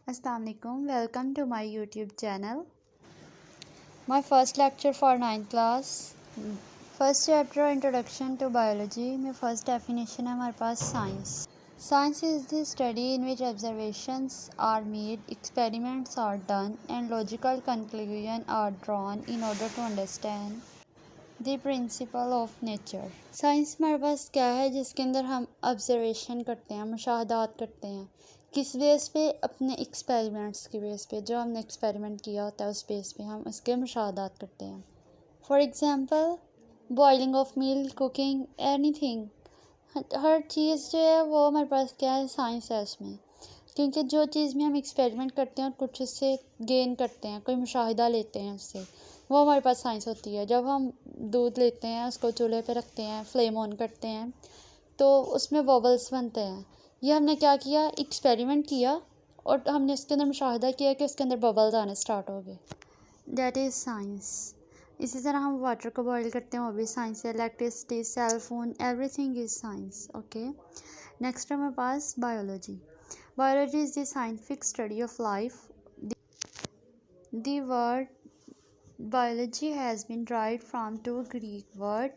Assalamu alaikum. Welcome to my YouTube channel. My first lecture for 9th class. First chapter Introduction to Biology में first definition है हमारे पास science. Science is the study in which observations are made, experiments are done, and logical conclusions are drawn in order to understand the principle of nature. Science हमारे पास क्या है जिसके अंदर हम observation करते हैं, मुशाहदात करते हैं। किस बेस पे? अपने एक्सपेरिमेंट्स की बेस पे। जो हमने एक्सपेरिमेंट किया होता है उस बेस पे हम उसके मुशाहदात करते हैं। For example boiling of milk, cooking, anything, हर चीज़ जो है वो हमारे पास क्या है, साइंस है उसमें। क्योंकि जो चीज़ में हम एक्सपेरिमेंट करते हैं और कुछ उससे गेन करते हैं, कोई मुशाहिदा लेते हैं उससे, वो हमारे पास साइंस होती है। जब हम दूध लेते हैं, उसको चूल्हे पे रखते हैं, फ्लेम ऑन करते हैं, तो उसमें बबल्स बनते हैं। ये हमने क्या किया, एक्सपेरिमेंट किया और हमने उसके अंदर मुशाहिदा किया कि उसके अंदर बबल्स आने स्टार्ट हो गए। That is science. इसी तरह हम वाटर को बॉईल करते हैं, वो भी साइंस है। Electricity, cell phone, everything is science. Okay, next है हमारे पास biology. Biology is the scientific study of life. The word biology has been derived from two Greek words.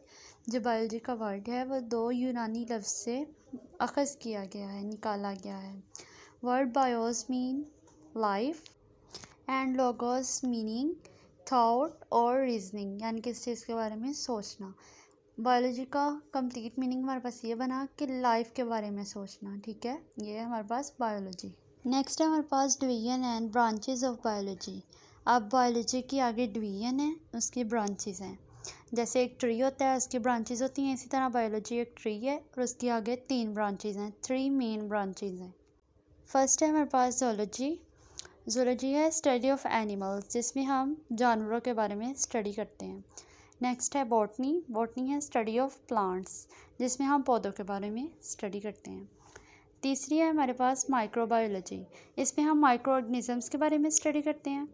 जो बायोलॉजी का वर्ड है वो दो यूनानी लफ्ज़ से अखज़ किया गया है, निकाला गया है। Word BIOS mean life and logos meaning thought और रीजनिंग, यानी किस चीज़ के बारे में सोचना। बायोलॉजी का कंप्लीट मीनिंग हमारे पास ये बना कि लाइफ के बारे में सोचना। ठीक है, ये है हमारे पास बायोलॉजी। नेक्स्ट है हमारे पास division and branches of biology. अब बायोलॉजी की आगे डिवीजन है, उसकी ब्रांचेस हैं। जैसे एक ट्री होता है, उसकी ब्रांचेस होती हैं, इसी तरह बायोलॉजी एक ट्री है और उसकी आगे 3 ब्रांचेस हैं, 3 मेन ब्रांचेस हैं। फर्स्ट है हमारे पास जोलॉजी। जोलॉजी है स्टडी ऑफ एनिमल्स, जिसमें हम जानवरों के बारे में स्टडी करते हैं। नेक्स्ट है बॉटनी। बॉटनी है स्टडी ऑफ प्लांट्स, जिसमें हम पौधों के बारे में स्टडी करते हैं। तीसरी है हमारे पास माइक्रोबायोलॉजी। इसमें हम माइक्रो ऑर्गेनिज़म्स के बारे में स्टडी करते हैं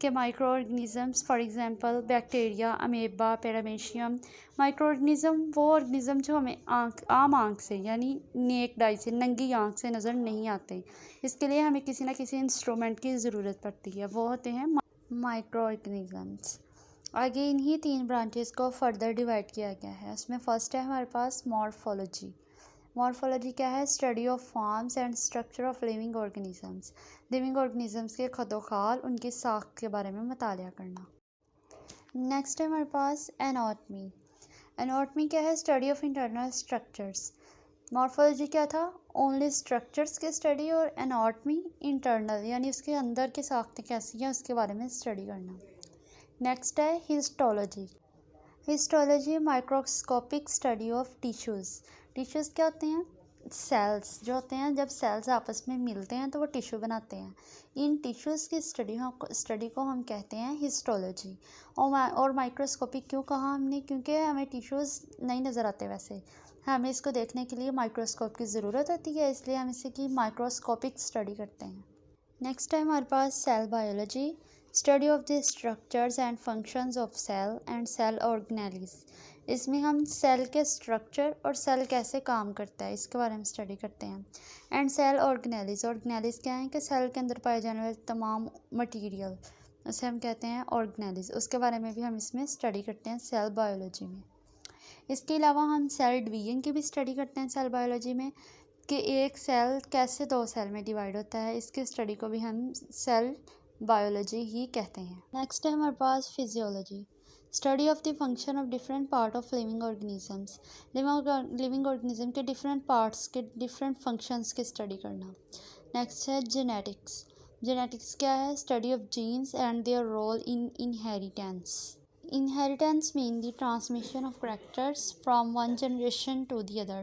कि micro organisms for example bacteria, amoeba, paramecium. Micro organism वो ऑर्गेनिज़म जो हमें आम आँख से, यानी नेक डाई से, नंगी आँख से नज़र नहीं आते। इसके लिए हमें किसी ना किसी इंस्ट्रूमेंट की ज़रूरत पड़ती है, वो होते हैं माइक्रो ऑर्गेनिज़म्स। आगे इन्हीं 3 ब्रांचेस को फर्दर डिवाइड किया गया है। उसमें फर्स्ट है हमारे पास मॉर्फोलॉजी। मॉर्फोलॉजी क्या है, study of forms and structure of living organisms. Living organisms के खदोखाल, उनकी साख के बारे में मुतालिया करना। नेक्स्ट है हमारे पास एनाटमी। एनाटमी क्या है, study of internal structures. Morphology क्या था, ओनली स्ट्रक्चर्स की स्टडी, और एनाटमी इंटरनल, यानी उसके अंदर की साख्तें कैसी हैं उसके बारे में स्टडी करना। नेक्स्ट है histology. Histology microscopic study of tissues. Tissues क्या होते हैं, सेल्स जो होते हैं, जब सेल्स आपस में मिलते हैं तो वो टिश्यू बनाते हैं। इन टिश्यूज़ की स्टडी को हम कहते हैं हिस्टोलॉजी। और माइक्रोस्कोपिक क्यों कहा हमने, क्योंकि हमें टिश्यूज़ नहीं नज़र आते, वैसे हमें इसको देखने के लिए माइक्रोस्कोप की ज़रूरत होती है, इसलिए हम इसे की माइक्रोस्कोपिक स्टडी करते हैं। नेक्स्ट है हमारे पास cell biology. Study of the structures and functions of cell and cell organelles. इसमें हम सेल के स्ट्रक्चर और सेल कैसे काम करता है इसके बारे में स्टडी करते हैं। And cell organelles. ऑर्गेनेलिस क्या है कि सेल के अंदर पाए जाने वाले तमाम मटीरियल, उसे हम कहते हैं ऑर्गेनेलिस। उसके बारे में भी हम इसमें स्टडी करते हैं सेल बायोलॉजी में। इसके अलावा हम सेल डिवीजन की भी स्टडी करते हैं सेल बायोलॉजी में, कि एक सेल कैसे 2 सेल में डिवाइड होता है, इसकी स्टडी को भी हम सेल बायोलॉजी ही कहते हैं। नेक्स्ट है हमारे पास physiology. Study of the function of different part of living organisms. Living organism के डिफरेंट पार्ट्स के डिफरेंट फंक्शंस की स्टडी करना। नेक्स्ट है जेनेटिक्स। जेनेटिक्स क्या है, study of genes and their role in inheritance. Inheritance mean the transmission of characters from one generation to the other.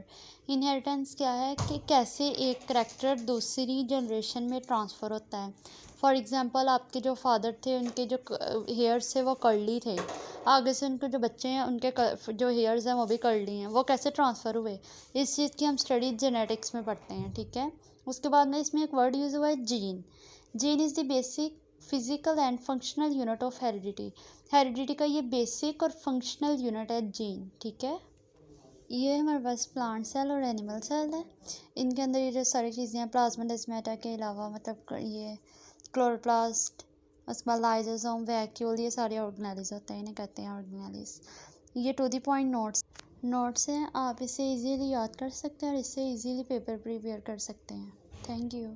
Inheritance क्या है कि कैसे एक करेक्टर दूसरी जनरेशन में ट्रांसफ़र होता है। फॉर एग्ज़ाम्पल आपके जो फादर थे उनके जो हेयर्स थे वो कर्ली थे, आगे से उनके जो बच्चे हैं उनके जो हेयर्स हैं वो भी कर्ली हैं, वो कैसे ट्रांसफ़र हुए, इस चीज़ की हम स्टडी जेनेटिक्स में पढ़ते हैं। ठीक है, उसके बाद में इसमें एक वर्ड यूज़ हुआ है gene. Gene is the basic physical and functional unit of heredity. Heredity का ये बेसिक और फंक्शनल यूनिट है जीन। ठीक है, ये हमारे पास प्लांट सेल और एनिमल सेल है। इनके अंदर ये जो सारी चीज़ें हैं प्लाज्माडेस्माटा के अलावा मतलब ये क्लोरोप्लास्ट, उसके बाद लाइजोसोम, वैक्यूल, ये सारे ऑर्गेनेल्स होते हैं, इन्हें कहते हैं ऑर्गेनेल्स। ये टू द पॉइंट नोट्स हैं, आप इसे इजीली याद कर सकते हैं और इससे इजीली पेपर प्रिपेयर कर सकते हैं। Thank you.